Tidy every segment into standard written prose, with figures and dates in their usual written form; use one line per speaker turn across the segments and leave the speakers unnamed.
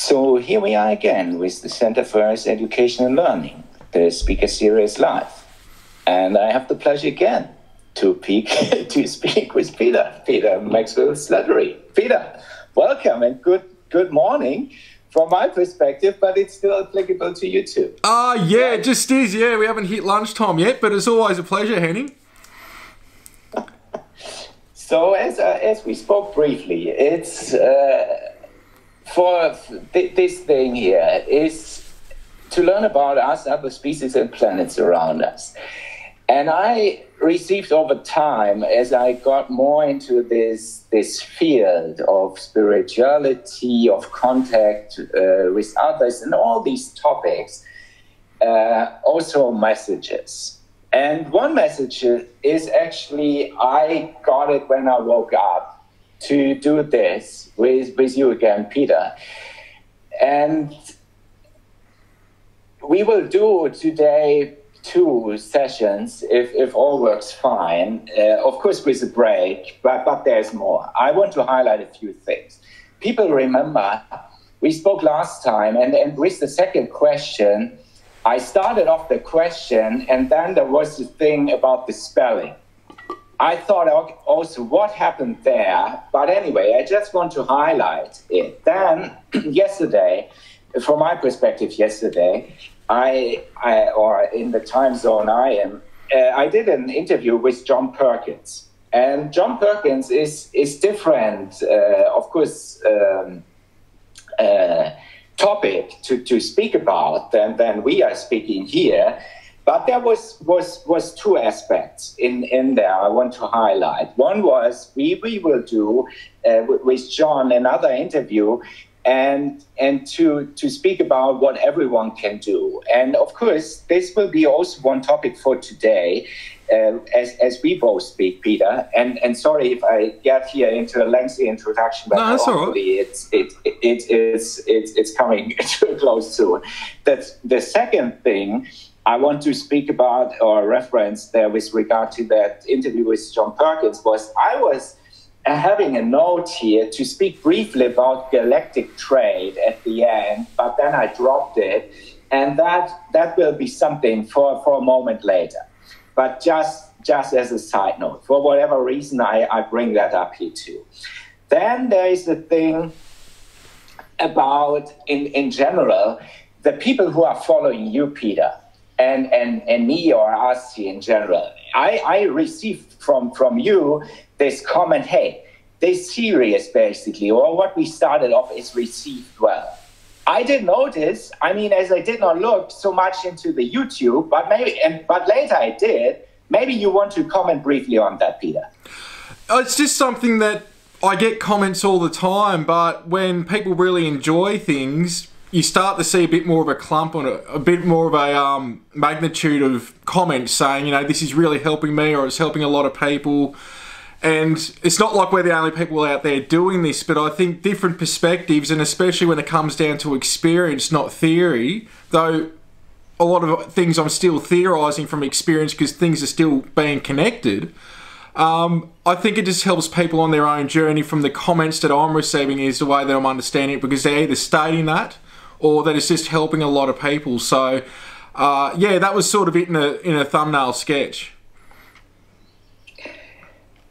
So here we are again with the Center for Earth Education and Learning, the speaker series live. And I have the pleasure again to speak with Peter Maxwell-Slattery. Peter, welcome and good morning from my perspective, but it's still applicable to you too.
Yeah, it just is. Yeah, we haven't hit lunchtime yet, but it's always a pleasure, Henning.
So as we spoke briefly, it's for this thing here is to learn about us, other species and planets around us. And I received over time, as I got more into this field of spirituality, of contact with others, and all these topics, also messages. And one message is actually, I got it when I woke up to do this with you again, Peter. And we will do today 2 sessions, if all works fine, of course with a break, but there's more. I want to highlight a few things. People remember, we spoke last time, and with the second question, I started off the question, and then there was the thing about the spelling. I thought also what happened there, but anyway, I just want to highlight it. Then yesterday, from my perspective yesterday, or in the time zone I am, I did an interview with John Perkins. And John Perkins is different, of course, topic to speak about than we are speaking here. But there was 2 aspects in there I want to highlight. One was we will do with John another interview and to speak about what everyone can do. And of course, this will be also one topic for today, as we both speak, Peter. And sorry if I get here into a lengthy introduction, but
no,
hopefully it's coming to a close soon. That's the second thing I want to speak about or reference there with regard to that interview with John Perkins was I was having a note here to speak briefly about galactic trade at the end, but then I dropped it, and that will be something for a moment later. But just as a side note, for whatever reason, I bring that up here too. Then there is the thing about, in general, the people who are following you, Peter, and me or us in general. I received from you this comment, hey, this series basically, or what we started off is received well. I did notice, as I did not look so much into the YouTube, but later I did. Maybe you want to comment briefly on that, Peter.
It's just something that I get comments all the time, but when people really enjoy things, you start to see a bit more of a clump on it, a bit more of a magnitude of comments saying, this is really helping me or it's helping a lot of people. And it's not like we're the only people out there doing this, but I think different perspectives, and especially when it comes down to experience, not theory, though a lot of things I'm still theorising from experience because things are still being connected. I think it just helps people on their own journey from the comments that I'm receiving is the way that I'm understanding it, because they're either stating that or that it's just helping a lot of people. So, yeah, that was sort of it in a thumbnail sketch.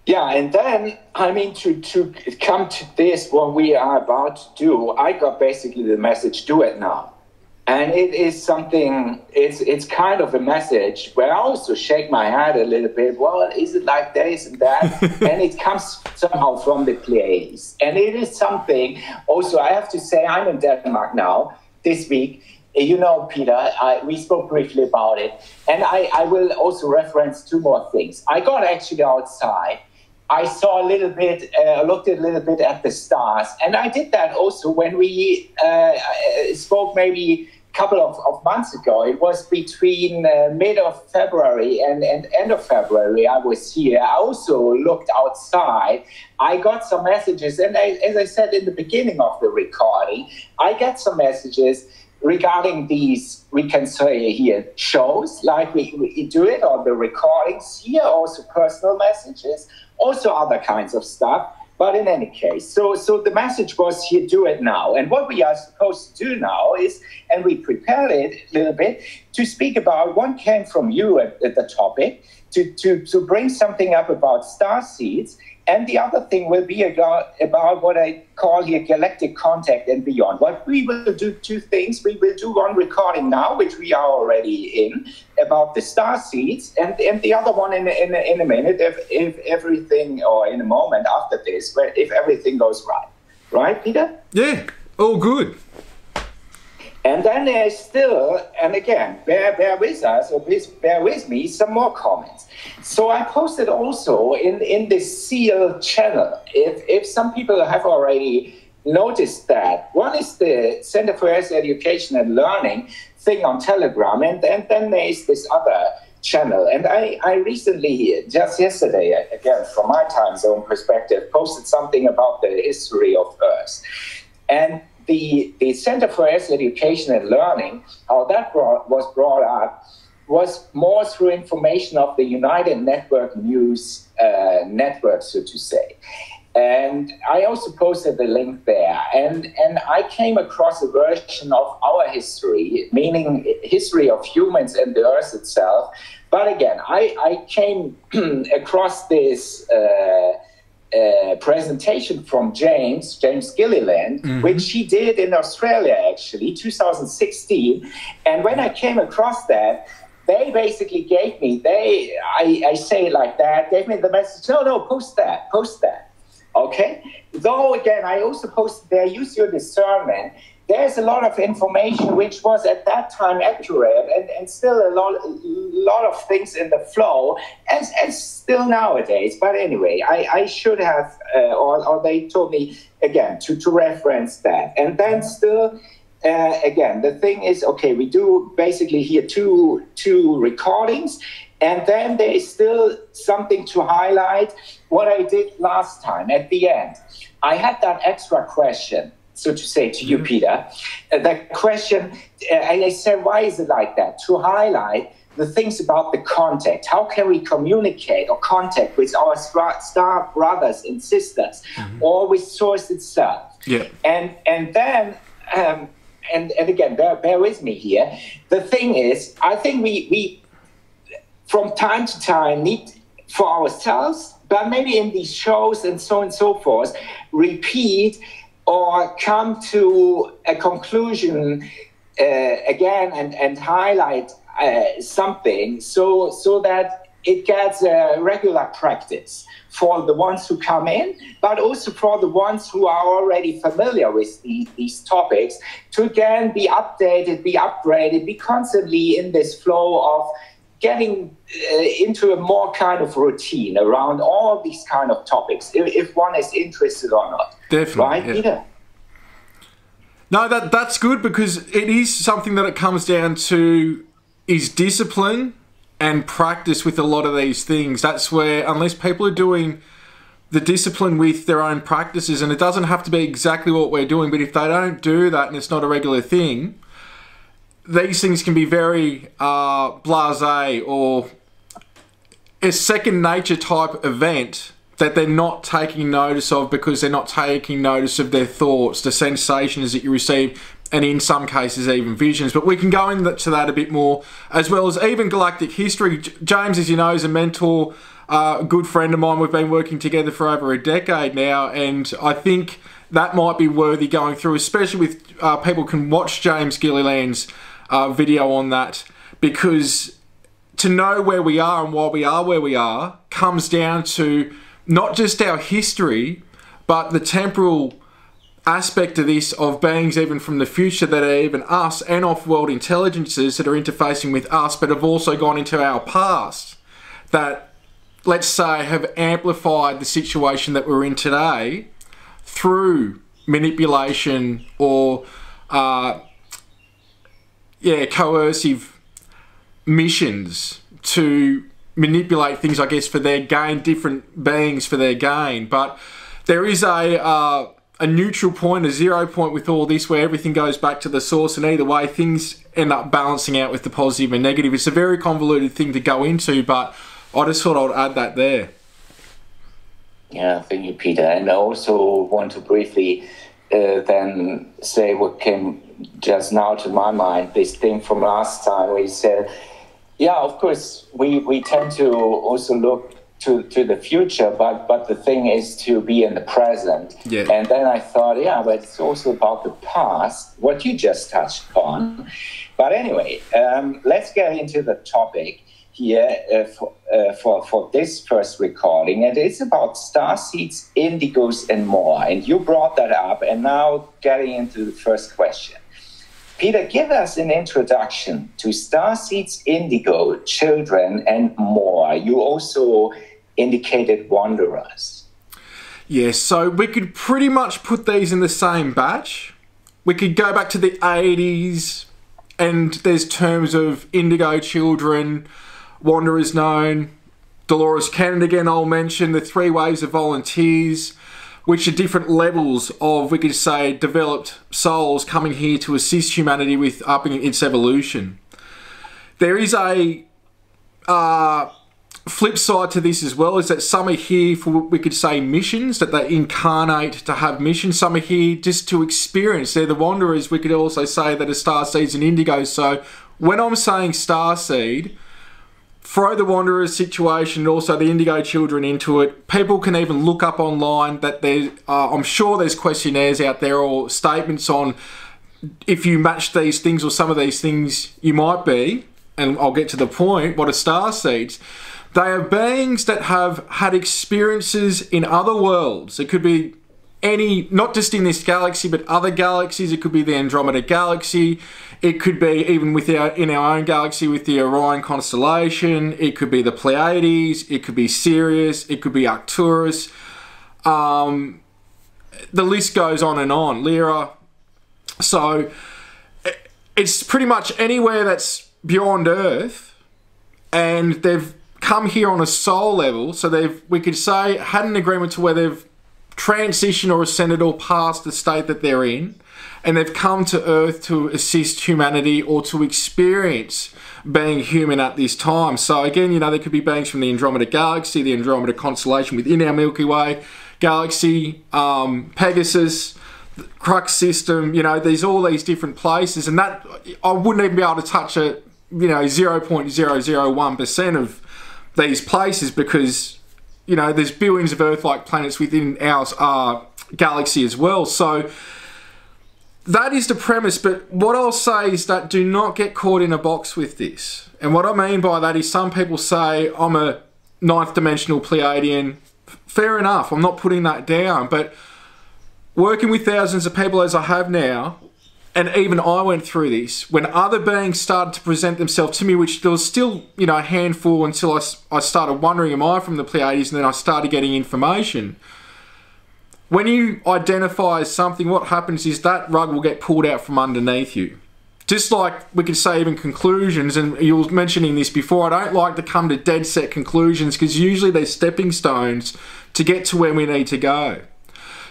Yeah, and then, to come to this, what we are about to do, I got basically the message, do it now. And it is something, it's kind of a message where I also shake my head a little bit. Well, is it like this and that? And it comes somehow from the place. And it is something, also, I have to say, I'm in Denmark now, this week. Peter, we spoke briefly about it. And I will also reference 2 more things. I got actually outside. I saw a little bit, looked a little bit at the stars. And I did that also when we spoke maybe a couple of months ago. It was between mid of February and end of February I was here. I also looked outside. I got some messages. And as I said in the beginning of the recording, I get some messages regarding these, we can say here, shows, like we do it on the recordings here, also personal messages, also other kinds of stuff. But in any case, so the message was here, do it now. And what we are supposed to do now is, and we prepared it a little bit, to speak about, one came from you at the topic, to bring something up about star seeds. And the other thing will be about what I call here galactic contact and beyond. What we will do, two things. We will do one recording now, which we are already in, about the star seeds, and the other one in a minute, if everything, or in a moment after this, if everything goes right. Right, Peter?
Yeah, all good.
And then there's still, and again, bear with us, or please bear with me, some more comments. So I posted also in the SEAL channel, if some people have already noticed that. One is the Center for Earth Education and Learning thing on Telegram, and then there is this other channel. And I recently, just yesterday, again, from my time zone perspective, posted something about the history of Earth. And the Center for Earth Education and Learning, how that was brought up, was more through information of the United Network News network, so to say. And I also posted the link there. And I came across a version of our history, meaning history of humans and the Earth itself. But again, I came across this presentation from James Gilliland, mm-hmm. which he did in Australia, actually, 2016. And when I came across that, they basically gave me, I say it like that, gave me the message, no, post that. Okay? Though, again, I also posted there, use your discernment. There's a lot of information which was at that time accurate, and still a lot of things in the flow, as still nowadays. But anyway, I should have, or they told me, again, to reference that. And then still, again, the thing is, okay, we do basically here two recordings, and then there is still something to highlight. What I did last time at the end, I had that extra question, so to say, to you, Peter. That question, and I said, why is it like that? To highlight the things about the contact. How can we communicate or contact with our star brothers and sisters, or with Source itself? Yeah. And then, and again, bear with me here. The thing is, I think we from time to time need for ourselves, but maybe in these shows and so on and so forth, repeat or come to a conclusion again and highlight something so that it gets a regular practice for the ones who come in, but also for the ones who are already familiar with these topics, to again be updated, be upgraded, be constantly in this flow of getting into a more kind of routine around all these kind of topics, if one is interested or not.
Definitely.
Right,
yeah.
Peter?
No, that's good, because it is something that it comes down to is discipline and practice with a lot of these things. That's where, unless people are doing the discipline with their own practices, and it doesn't have to be exactly what we're doing, but if they don't do that and it's not a regular thing, these things can be very blasé, or a second nature type event that they're not taking notice of, because they're not taking notice of their thoughts, the sensations that you receive, and in some cases even visions. But we can go into that a bit more, as well as even galactic history. James, as you know, is a mentor, a good friend of mine. We've been working together for over a decade now, and I think that might be worthy going through, especially with people can watch James Gilliland's video on that, because to know where we are and why we are where we are comes down to not just our history, but the temporal aspect of this, of beings even from the future that are even us, and off-world intelligences that are interfacing with us, but have also gone into our past, that, let's say, have amplified the situation that we're in today through manipulation or coercive missions to manipulate things, I guess, for their gain, different beings for their gain. But there is a neutral point, a 0 point with all this, where everything goes back to the source, and either way things end up balancing out with the positive and negative. It's a very convoluted thing to go into, but I just thought I'd add that there.
Yeah, thank you, Peter. And I also want to briefly then say what came just now to my mind, this thing from last time we said, yeah, of course, we tend to also look to the future, but the thing is to be in the present.
Yeah.
And then I thought, yeah, but it's also about the past, what you just touched on. But anyway, let's get into the topic here for this first recording, and it's about starseeds, indigos, and more. And you brought that up, and now getting into the first question. Peter, give us an introduction to starseeds, indigo, children, and more. You also indicated wanderers.
Yeah, so we could pretty much put these in the same batch. We could go back to the 80s, and there's terms of indigo children, wanderers known. Dolores Cannon again, I'll mention the 3 waves of volunteers, which are different levels of, we could say, developed souls coming here to assist humanity with upping its evolution. There is a flip side to this as well, is that some are here for, we could say, missions, that they incarnate to have missions. Some are here just to experience. They're the wanderers. We could also say that are starseeds and indigos. So when I'm saying starseed, throw the wanderers situation and also the indigo children into it. People can even look up online that there, I'm sure there's questionnaires out there or statements on if you match these things or some of these things you might be, and I'll get to the point, what are starseeds? They are beings that have had experiences in other worlds. It could be any, not just in this galaxy, but other galaxies. It could be the Andromeda Galaxy. It could be even in our own galaxy with the Orion constellation. It could be the Pleiades. It could be Sirius. It could be Arcturus. The list goes on and on. Lyra. So it's pretty much anywhere that's beyond Earth, and they've come here on a soul level. So we could say, had an agreement to where they've transitioned or ascended or past the state that they're in, and they've come to Earth to assist humanity or to experience being human at this time. So again, you know, there could be beings from the Andromeda Galaxy, the Andromeda constellation within our Milky Way galaxy, Pegasus, the Crux system, you know, there's all these different places, and that I wouldn't even be able to touch a, you know, 0.001% of these places, because, you know, there's billions of Earth-like planets within our galaxy as well. So that is the premise, but what I'll say is that do not get caught in a box with this. And what I mean by that is some people say, I'm a 9th dimensional Pleiadian. Fair enough, I'm not putting that down, but working with thousands of people as I have now, and even I went through this, when other beings started to present themselves to me, which there was still, you know, a handful until I started wondering, am I from the Pleiades? And then I started getting information. When you identify something, what happens is that rug will get pulled out from underneath you. Just like we could say even conclusions, and you were mentioning this before, I don't like to come to dead set conclusions because usually they're stepping stones to get to where we need to go.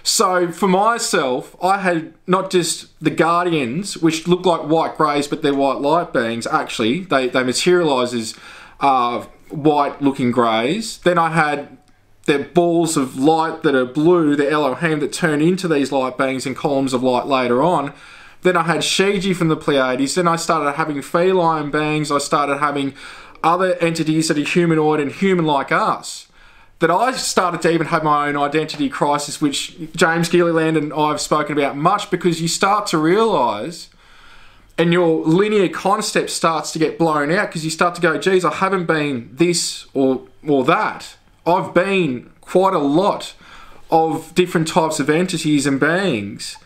So for myself, I had not just the Guardians, which look like white greys, but they're white light beings. Actually, they materialise as white looking greys. Then I had the balls of light that are blue, the Elohim, that turn into these light beings and columns of light later on. Then I had Shiji from the Pleiades. Then I started having feline beings. I started having other entities that are humanoid and human like us. That I started to even have my own identity crisis, which James Gilliland and I have spoken about much, because you start to realise and your linear concept starts to get blown out, because you start to go, geez, I haven't been this or that. I've been quite a lot of different types of entities and beings.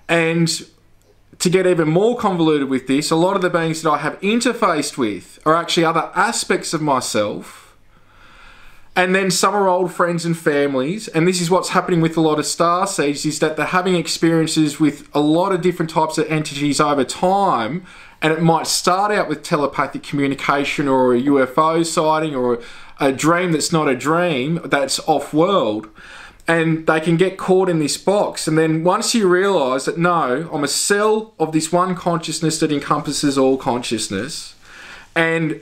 And to get even more convoluted with this, a lot of the beings that I have interfaced with are actually other aspects of myself. And then some are old friends and families, and this is what's happening with a lot of starseeds, is that they're having experiences with a lot of different types of entities over time, and it might start out with telepathic communication or a UFO sighting or a dream that's not a dream, that's off-world, and they can get caught in this box. And then once you realise that, no, I'm a cell of this one consciousness that encompasses all consciousness, and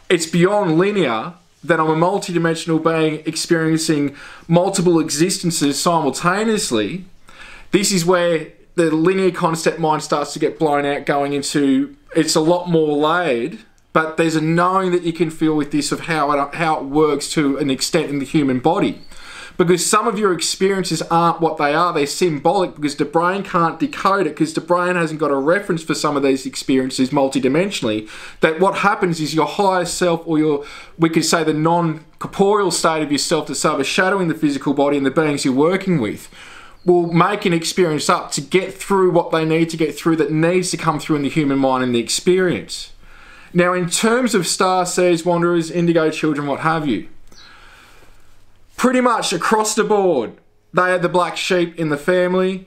it's beyond linear, that I'm a multidimensional being experiencing multiple existences simultaneously, this is where the linear concept mind starts to get blown out, going into, it's a lot more layered, but there's a knowing that you can feel with this of how it works to an extent in the human body. Because some of your experiences aren't what they are, they're symbolic, because the brain can't decode it, because the brain hasn't got a reference for some of these experiences multidimensionally. That what happens is your higher self, or we could say the non-corporeal state of yourself that's overshadowing the physical body and the beings you're working with, will make an experience up to get through what they need to get through, that needs to come through in the human mind and the experience. Now, in terms of star seeds, wanderers, indigo children, what have you, pretty much across the board, they are the black sheep in the family.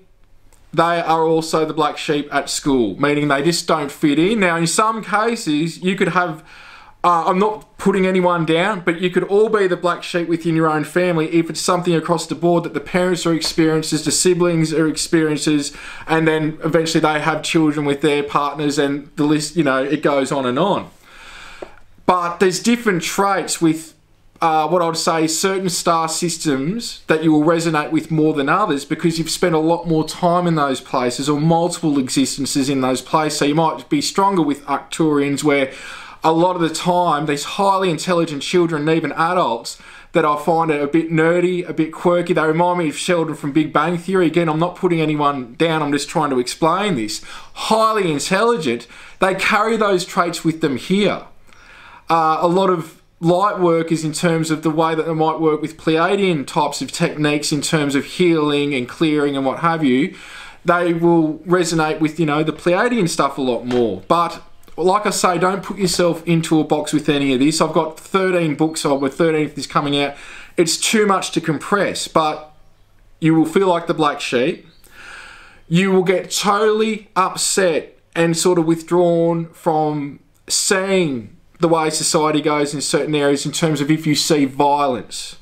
They are also the black sheep at school, meaning they just don't fit in. Now, in some cases, you could have, I'm not putting anyone down, but you could all be the black sheep within your own family if it's something across the board that the parents are experiences, the siblings are experiences, and then eventually they have children with their partners, and the list, you know, it goes on and on. But there's different traits with what I would say certain star systems that you will resonate with more than others, because you've spent a lot more time in those places, or multiple existences in those places. So you might be stronger with Arcturians, where a lot of the time these highly intelligent children, and even adults, that I find are a bit nerdy, a bit quirky. They remind me of Sheldon from Big Bang Theory. Again, I'm not putting anyone down, I'm just trying to explain this. Highly intelligent, they carry those traits with them here. A lot of light workers, in terms of the way that they might work with Pleiadian types of techniques in terms of healing and clearing and what have you, they will resonate with, you know, the Pleiadian stuff a lot more. But like I say, don't put yourself into a box with any of this. I've got 13 books, or 13th is coming out. It's too much to compress, but you will feel like the black sheep. You will get totally upset and sort of withdrawn from seeing the way society goes in certain areas, in terms of if you see violence,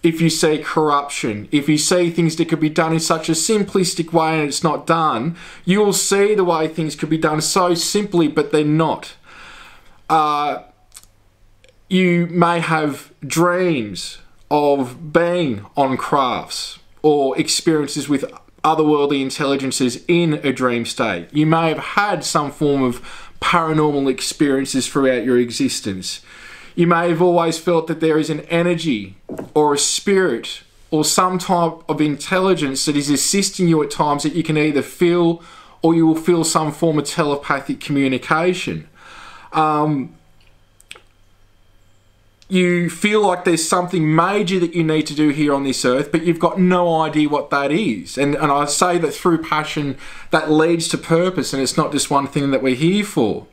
if you see corruption, if you see things that could be done in such a simplistic way and it's not done, you will see the way things could be done so simply, but they're not. You may have dreams of being on crafts, or experiences with otherworldly intelligences in a dream state. You may have had some form of paranormal experiences throughout your existence. You may have always felt that there is an energy or a spirit or some type of intelligence that is assisting you at times, that you can either feel, or you will feel some form of telepathic communication. You feel like there's something major that you need to do here on this earth, but you've got no idea what that is. And I say that through passion, that leads to purpose, and it's not just one thing that we're here for.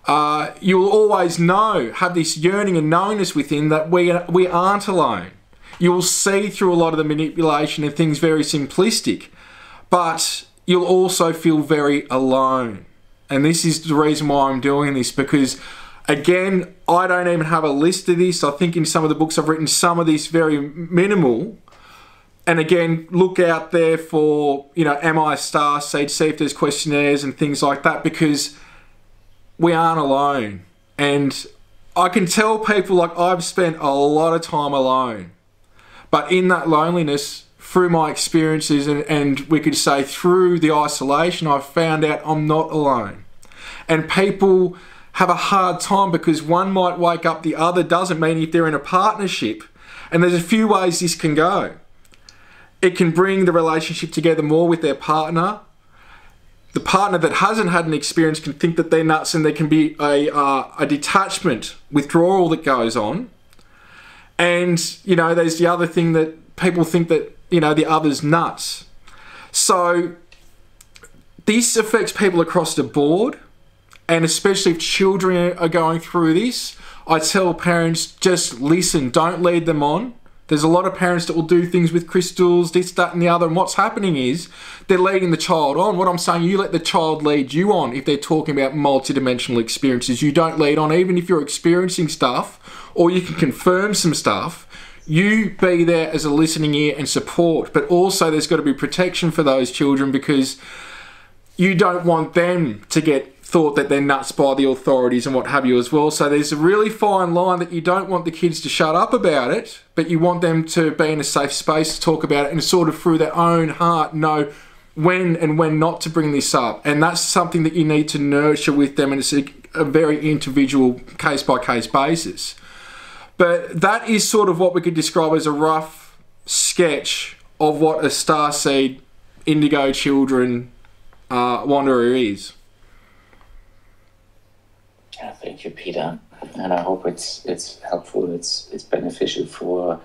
You will always know, have this yearning and knowingness within, that we aren't alone. You will see through a lot of the manipulation and things very simplistic, but you'll also feel very alone. And this is the reason why I'm doing this, because again, I don't even have a list of this. I think in some of the books I've written, some of this very minimal. And again, look out there for, you know, am I a star seed? See if there's questionnaires and things like that, because we aren't alone. And I can tell people, like, I've spent a lot of time alone. But in that loneliness, through my experiences, and we could say through the isolation, I've found out I'm not alone. And people have a hard time, because one might wake up, the other doesn't. Mean if they're in a partnership, and there's a few ways this can go. It can bring the relationship together more with their partner. The partner that hasn't had an experience can think that they're nuts, and there can be a detachment, withdrawal that goes on. And, you know, there's the other thing that people think that, you know, the other's nuts. So this affects people across the board. And especially if children are going through this, I tell parents, just listen, don't lead them on. There's a lot of parents that will do things with crystals, this, that and the other, and what's happening is they're leading the child on. What I'm saying, you let the child lead you on. If they're talking about multidimensional experiences, you don't lead on. Even if you're experiencing stuff, or you can confirm some stuff, you be there as a listening ear and support. But also there's got to be protection for those children, because you don't want them to get thought that they're nuts by the authorities and what have you as well. So there's a really fine line that you don't want the kids to shut up about it, but you want them to be in a safe space to talk about it and sort of through their own heart know when and when not to bring this up. And that's something that you need to nurture with them, and it's a very individual case-by-case basis. But that is sort of what we could describe as a rough sketch of what a starseed indigo children wanderer is.
Yeah, thank you, Peter, and I hope it's helpful. It's beneficial for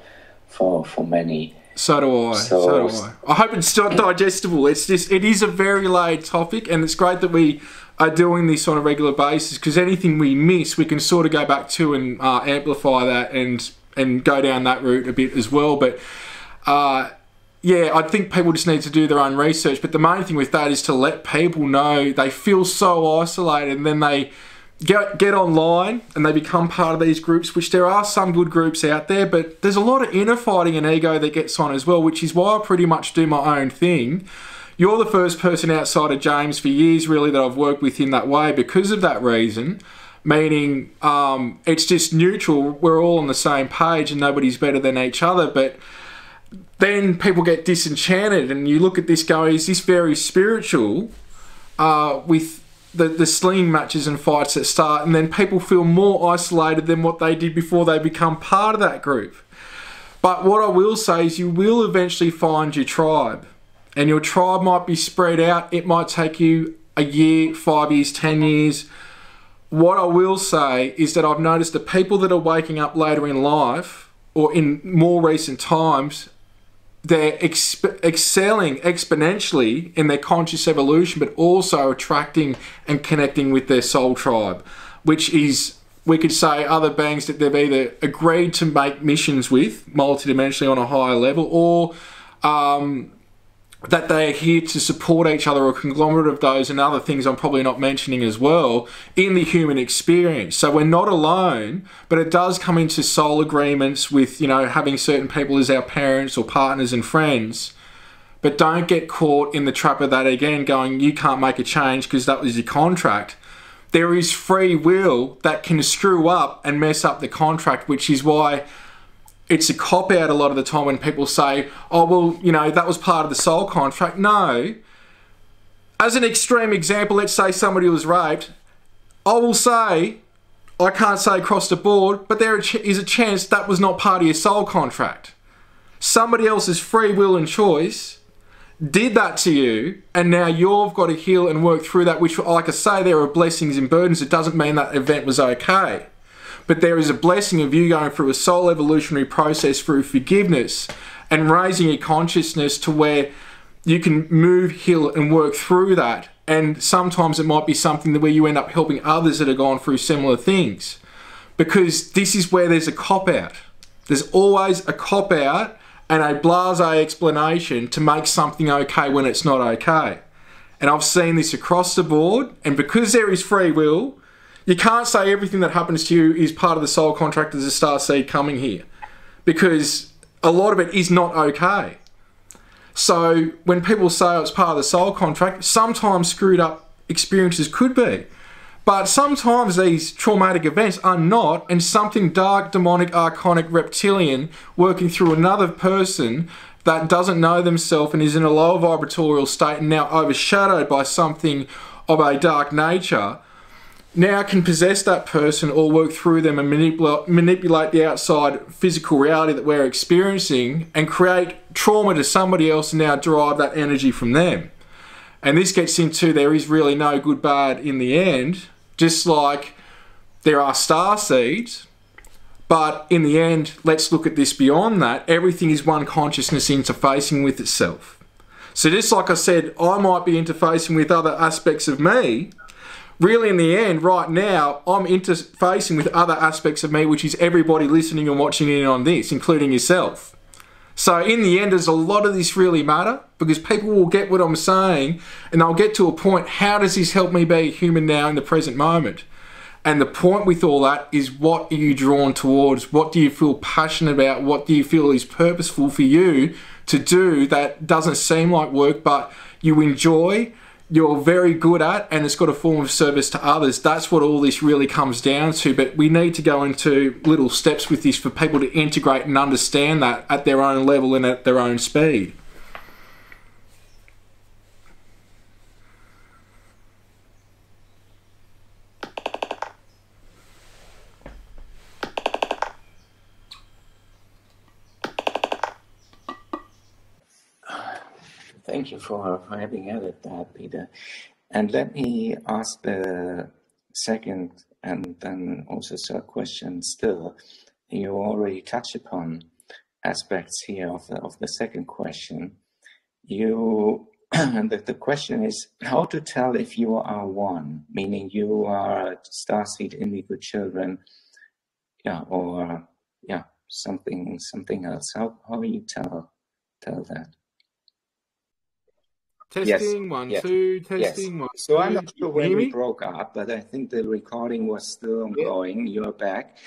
many.
So do I. So do I. I hope it's not digestible. It is a very laid topic, and it's great that we are doing this on a regular basis, because anything we miss, we can sort of go back to and amplify that and go down that route a bit as well. But yeah, I think people just need to do their own research. But the main thing with that is to let people know they feel so isolated, and then they get online and they become part of these groups, which there are some good groups out there, but there's a lot of inner fighting and ego that gets on as well, which is why I pretty much do my own thing. You're the first person outside of James for years really that I've worked with in that way because of that reason, meaning it's just neutral, we're all on the same page and nobody's better than each other. But then people get disenchanted and you look at this going, is this very spiritual with the sling matches and fights that start, and then people feel more isolated than what they did before they become part of that group. But what I will say is you will eventually find your tribe, and your tribe might be spread out. It might take you a year, 5 years, 10 years. What I will say is that I've noticed the people that are waking up later in life or in more recent times, they're excelling exponentially in their conscious evolution, but also attracting and connecting with their soul tribe, which is, we could say, other beings that they've either agreed to make missions with multidimensionally on a higher level, or that they are here to support each other, or a conglomerate of those and other things I'm probably not mentioning as well in the human experience. So we're not alone, but it does come into soul agreements with, you know, having certain people as our parents or partners and friends. But don't get caught in the trap of that again, going, you can't make a change because that was your contract. There is free will that can screw up and mess up the contract, which is why it's a cop-out a lot of the time when people say, oh, well, you know, that was part of the soul contract. No. As an extreme example, let's say somebody was raped. I will say, I can't say across the board, but there is a chance that was not part of your soul contract. Somebody else's free will and choice did that to you, and now you've got to heal and work through that, which, like I say, there are blessings and burdens. It doesn't mean that event was okay. But there is a blessing of you going through a soul evolutionary process through forgiveness and raising your consciousness to where you can move, heal, and work through that. And sometimes it might be something where you end up helping others that have gone through similar things. Because this is where there's a cop-out. There's always a cop-out and a blasé explanation to make something okay when it's not okay. And I've seen this across the board, and because there is free will, you can't say everything that happens to you is part of the soul contract as a starseed coming here, because a lot of it is not okay. So when people say it's part of the soul contract, sometimes screwed up experiences could be. But sometimes these traumatic events are not, and something dark, demonic, archonic, reptilian working through another person that doesn't know themselves and is in a lower vibratorial state and now overshadowed by something of a dark nature, now can possess that person or work through them and manipulate the outside physical reality that we're experiencing and create trauma to somebody else and now derive that energy from them. And this gets into, there is really no good bad in the end, just like there are star seeds, but in the end, let's look at this beyond that. Everything is one consciousness interfacing with itself. So just like I said, I might be interfacing with other aspects of me. Really, in the end, right now, I'm interfacing with other aspects of me, which is everybody listening and watching in on this, including yourself. So in the end, does a lot of this really matter? Because people will get what I'm saying, and they'll get to a point, how does this help me be a human now in the present moment? And the point with all that is, what are you drawn towards? What do you feel passionate about? What do you feel is purposeful for you to do that doesn't seem like work, but you enjoy? you're very good at and it's got a form of service to others. That's what all this really comes down to. But we need to go into little steps with this for people to integrate and understand that at their own level and at their own speed.
Thank you for having added that, Peter. And let me ask the second and then also third question still. You already touched upon aspects here of the second question. The question is how to tell if you are one, meaning you are Starseed Indigo children, or something else. How you tell that?
Testing,
Yes.
one,
Yes.
two, testing,
Yes.
one,
So
two.
I'm not sure when
Hear
we
me?
broke up, but I think the recording was still ongoing. You're back.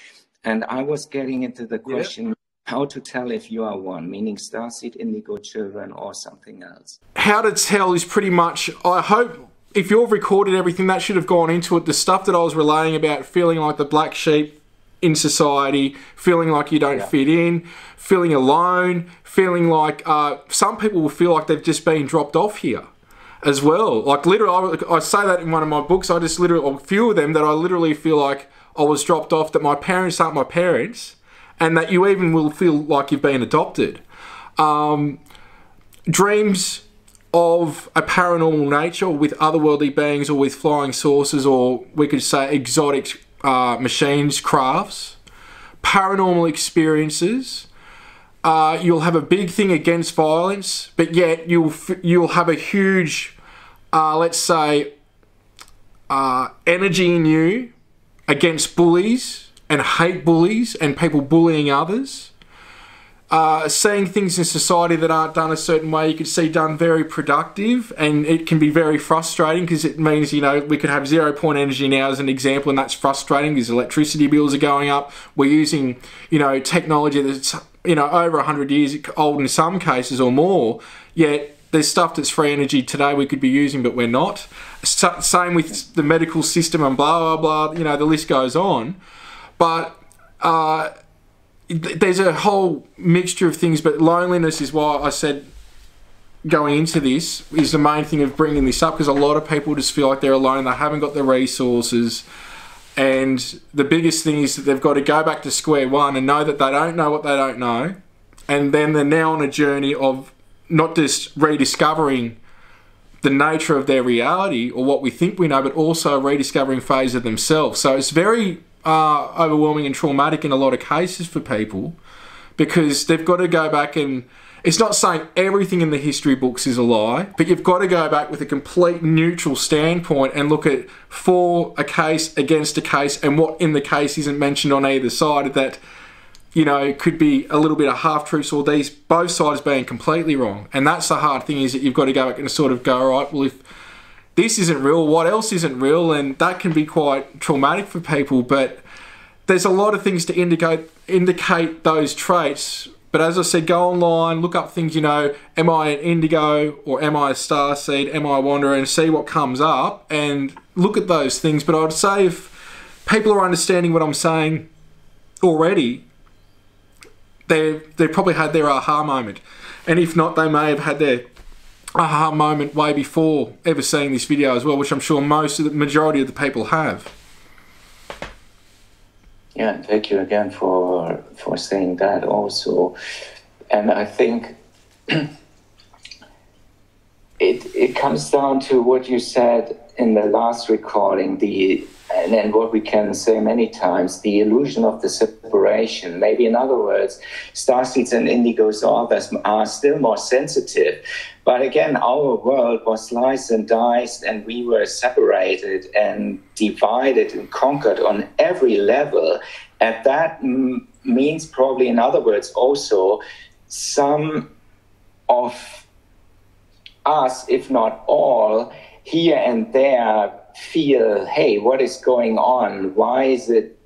And I was getting into the question, how to tell if you are one, meaning Starseed Indigo children or something else.
How to tell is pretty much, I hope, if you've recorded everything, that should have gone into it. The stuff that I was relaying about feeling like the black sheep in society, feeling like you don't fit in, feeling alone, feeling like some people will feel like they've just been dropped off here as well. Like literally, I say that in one of my books. I just literally, a few of them that I literally feel like I was dropped off, that my parents aren't my parents, and that you even will feel like you've been adopted. Dreams of a paranormal nature with otherworldly beings or with flying saucers, or we could say exotic machines, crafts, paranormal experiences. You'll have a big thing against violence, but yet you'll have a huge, let's say, energy in you against bullies and hate bullies and people bullying others. Seeing things in society that aren't done a certain way, you could see done very productive, and it can be very frustrating because it means, we could have 0 point energy now as an example, and that's frustrating because electricity bills are going up. We're using, technology that's, over 100 years old in some cases or more, yet there's stuff that's free energy today we could be using, but we're not. Same with the medical system and blah, blah, blah, the list goes on. But, there's a whole mixture of things, but loneliness is why I said going into this is the main thing of bringing this up, because a lot of people just feel like they're alone, they haven't got the resources, and the biggest thing is that they've got to go back to square one and know that they don't know what they don't know, and then they're now on a journey of not just rediscovering the nature of their reality or what we think we know, but also a rediscovering phase of themselves. So it's very overwhelming and traumatic in a lot of cases for people, because they've got to go back, and it's not saying everything in the history books is a lie, but you've got to go back with a complete neutral standpoint and look at for a case, against a case, and what in the case isn't mentioned on either side that could be a little bit of half-truths, or both sides being completely wrong. And that's the hard thing, is that you've got to go back and sort of go, all right, well, if this isn't real, what else isn't real? And that can be quite traumatic for people, but there's a lot of things to indicate those traits. But as I said, go online, look up things, am I an indigo or am I a starseed, am I a wanderer, and see what comes up and look at those things. But I'd say if people are understanding what I'm saying already, they've probably had their aha moment. And if not, they may have had their aha moment way before ever seeing this video as well, which I'm sure the majority of the people have.
Yeah, thank you again for saying that also. And I think it comes down to what you said in the last recording, and then what we can say many times, the illusion of the separation. Maybe in other words, starseeds and indigos are still more sensitive. But again, our world was sliced and diced, and we were separated and divided and conquered on every level. And that means probably, in other words, also some of us, if not all, here and there feel, hey, what is going on? Why is it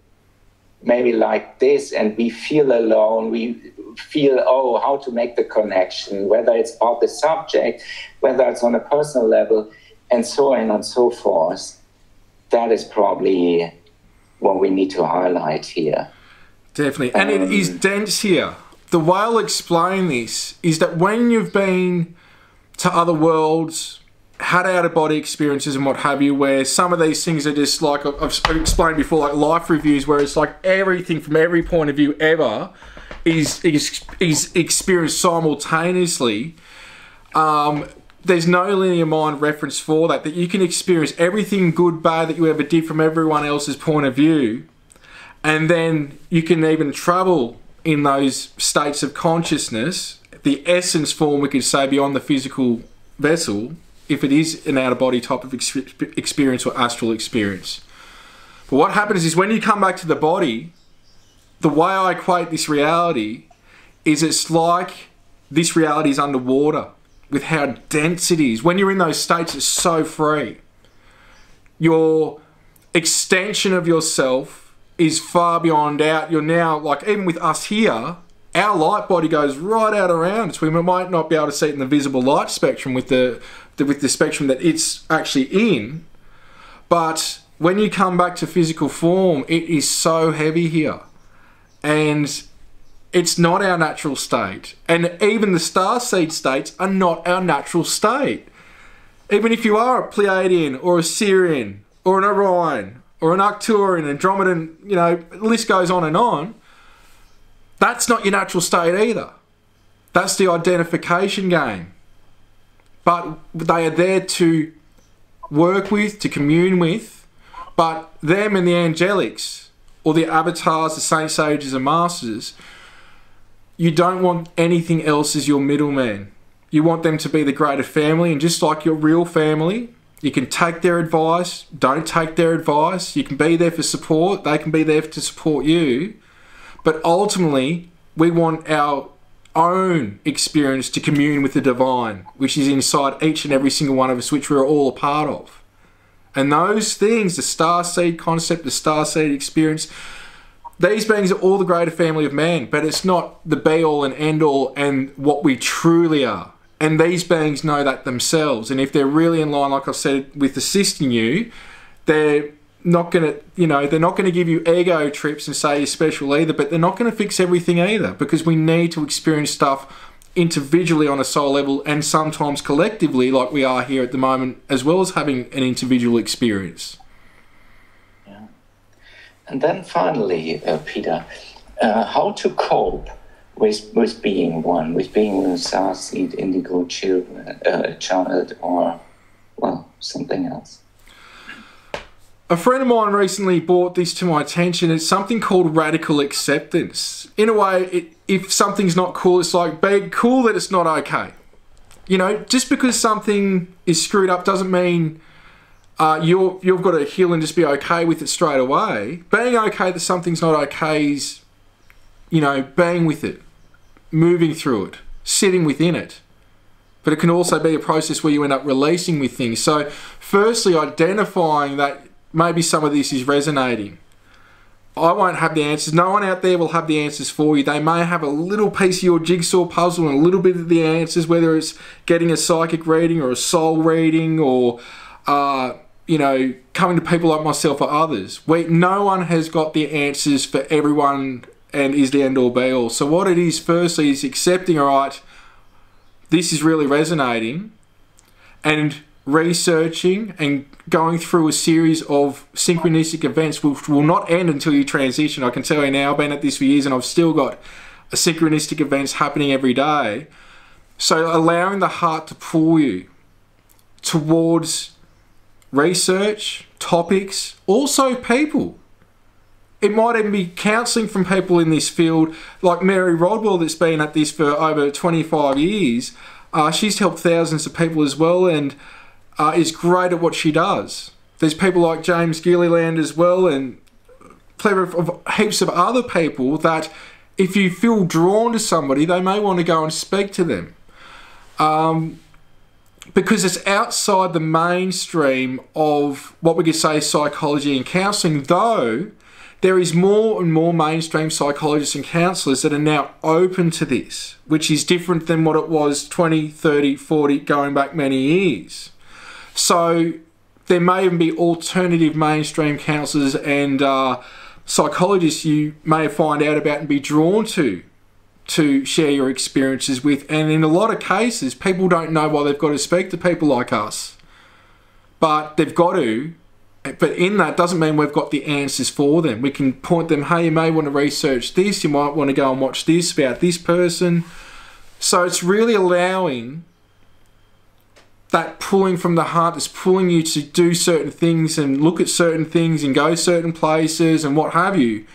maybe like this? And we feel alone. We feel, how to make the connection, whether it's about the subject, whether it's on a personal level. and so on and so forth. That is probably what we need to highlight here.
Definitely. And it is dense here. The way I'll explain this is that when you've been to other worlds, had out-of-body experiences and what have you, where some of these things are just like, I've explained before, like life reviews, where it's like everything from every point of view ever is experienced simultaneously. There's no linear mind reference for that you can experience everything good, bad that you ever did from everyone else's point of view. And then you can even travel in those states of consciousness, the essence form, we could say, beyond the physical vessel, if it is an out-of-body type of experience or astral experience. But what happens is when you come back to the body, the way I equate this reality is it's like this reality is underwater with how dense it is. When you're in those states, it's so free. Your extension of yourself is far beyond out. You're now, like, even with us here, our light body goes right out around us. We might not be able to see it in the visible light spectrum with the spectrum that it's actually in, but when you come back to physical form, it is so heavy here, and it's not our natural state. And even the starseed states are not our natural state. Even if you are a Pleiadian or a Sirian or an Orion or an Arcturian, Andromedan, you know, the list goes on, that's not your natural state either. That's the identification game. But they are there to work with, to commune with. But them and the angelics, or the avatars, the saints, sages and masters, you don't want anything else as your middleman. You want them to be the greater family, and just like your real family, you can take their advice, don't take their advice, you can be there for support, they can be there to support you. But ultimately, we want our own experience to commune with the divine, which is inside each and every single one of us, which we're all a part of. And those things, the starseed concept, the starseed experience, these beings are all the greater family of man, but it's not the be-all and end-all and what we truly are. And these beings know that themselves. And if they're really in line, like I said, with assisting you, they're not going to, you know, they're not going to give you ego trips and say you're special either, but they're not going to fix everything either, because we need to experience stuff individually on a soul level, and sometimes collectively, like we are here at the moment, as well as having an individual experience.
Yeah. And then finally, Peter, how to cope with being one, with being a starseed, indigo child, or, well, something else?
A friend of mine recently brought this to my attention. It's something called radical acceptance. In a way, if something's not cool, it's like, be cool that it's not okay. You know, just because something is screwed up doesn't mean you've got to heal and just be okay with it straight away. Being okay that something's not okay is, you know, being with it, moving through it, sitting within it. But it can also be a process where you end up releasing with things. So firstly, identifying that maybe some of this is resonating. I won't have the answers. No one out there will have the answers for you. They may have a little piece of your jigsaw puzzle and a little bit of the answers, whether it's getting a psychic reading or a soul reading, or you know, coming to people like myself or others. No one has got the answers for everyone and is the end-all be-all. So what it is, firstly, is accepting, all right, this is really resonating, and researching and going through a series of synchronistic events which will not end until you transition. I can tell you now, I've been at this for years and I've still got synchronistic events happening every day. So allowing the heart to pull you towards research, topics, also people. It might even be counselling from people in this field, like Mary Rodwell, that's been at this for over 25 years. She's helped thousands of people as well, and is great at what she does. There's people like James Gilliland as well, and plenty of heaps of other people that if you feel drawn to somebody, they may want to go and speak to them. Because it's outside the mainstream of what we could say is psychology and counselling, though there is more and more mainstream psychologists and counsellors that are now open to this, which is different than what it was 20, 30, 40, going back many years. So there may even be alternative mainstream counsellors and psychologists you may find out about and be drawn to share your experiences with. And in a lot of cases, people don't know why they've got to speak to people like us. But they've got to. But in that doesn't mean we've got the answers for them. We can point them, hey, you may want to research this, you might want to go and watch this about this person. So it's really allowing that pulling from the heart that's pulling you to do certain things and look at certain things and go certain places and what have you.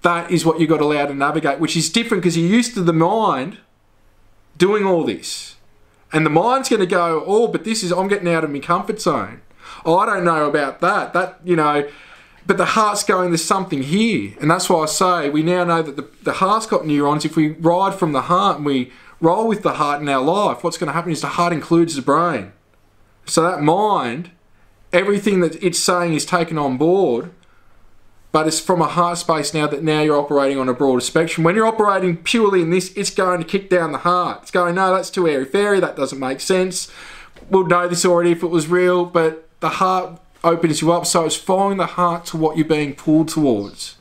That is what you've got to allow to navigate, which is different because you're used to the mind doing all this. And the mind's going to go, oh, but I'm getting out of my comfort zone. Oh, I don't know about that. But the heart's going, there's something here. And that's why I say we now know that the heart's got neurons. If we ride from the heart and we roll with the heart in our life, what's going to happen is the heart includes the brain. So that mind, everything that it's saying is taken on board, but it's from a heart space now that now you're operating on a broader spectrum. When you're operating purely in this, it's going to kick down the heart. It's going, no, that's too airy-fairy, that doesn't make sense. We'll know this already if it was real, but the heart opens you up, so it's following the heart to what you're being pulled towards.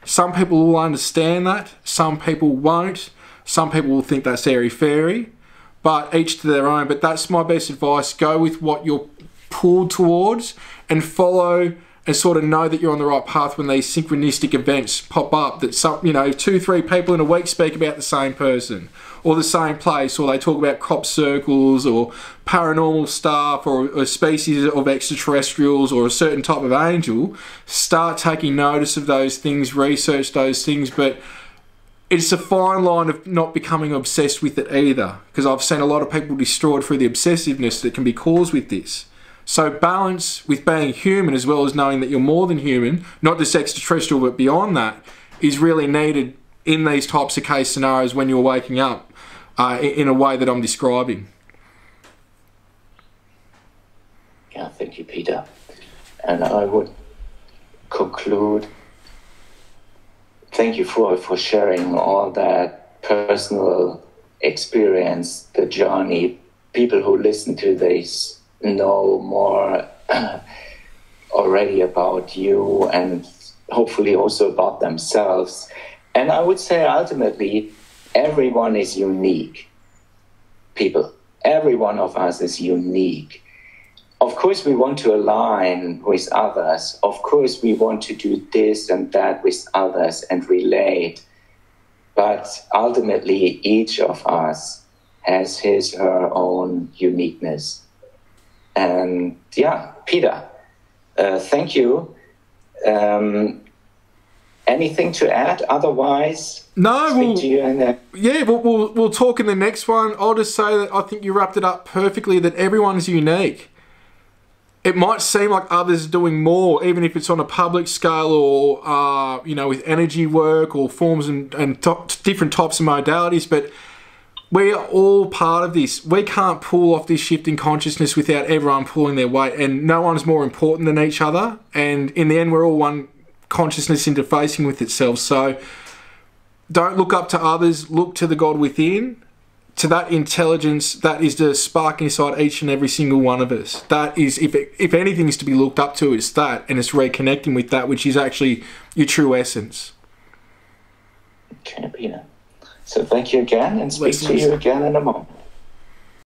Some people will understand that, some people won't, some people will think that's airy-fairy, but each to their own. But that's my best advice. Go with what you're pulled towards and follow and sort of know that you're on the right path when these synchronistic events pop up, that 2-3 people in a week speak about the same person or the same place, or they talk about crop circles or paranormal stuff or a species of extraterrestrials or a certain type of angel. Start taking notice of those things, research those things, but it's a fine line of not becoming obsessed with it either, because I've seen a lot of people destroyed through the obsessiveness that can be caused with this. So balance with being human, as well as knowing that you're more than human, not just extraterrestrial but beyond that, is really needed in these types of case scenarios when you're waking up in a way that I'm describing.
Yeah, thank you, Peter. And I would conclude, thank you for sharing all that personal experience, the journey. People who listen to this know more already about you and hopefully also about themselves. And I would say ultimately, everyone is unique. People, every one of us is unique. Of course, we want to align with others. Of course, we want to do this and that with others and relate. But ultimately, each of us has his or her own uniqueness. And yeah, Peter, thank you. Anything to add? Otherwise,
no. We'll talk in the next one. I'll just say that I think you wrapped it up perfectly. That everyone's unique. It might seem like others are doing more, even if it's on a public scale or with energy work or forms and different types of modalities, but we are all part of this. We can't pull off this shift in consciousness without everyone pulling their weight, and no one's more important than each other. And in the end, we're all one consciousness interfacing with itself. So don't look up to others, look to the God within, to that intelligence that is the spark inside each and every single one of us. That is, if anything is to be looked up to, it's that, and it's reconnecting with that, which is actually your true essence.
Okay, Peter. So thank you again, and speak to you again in a moment.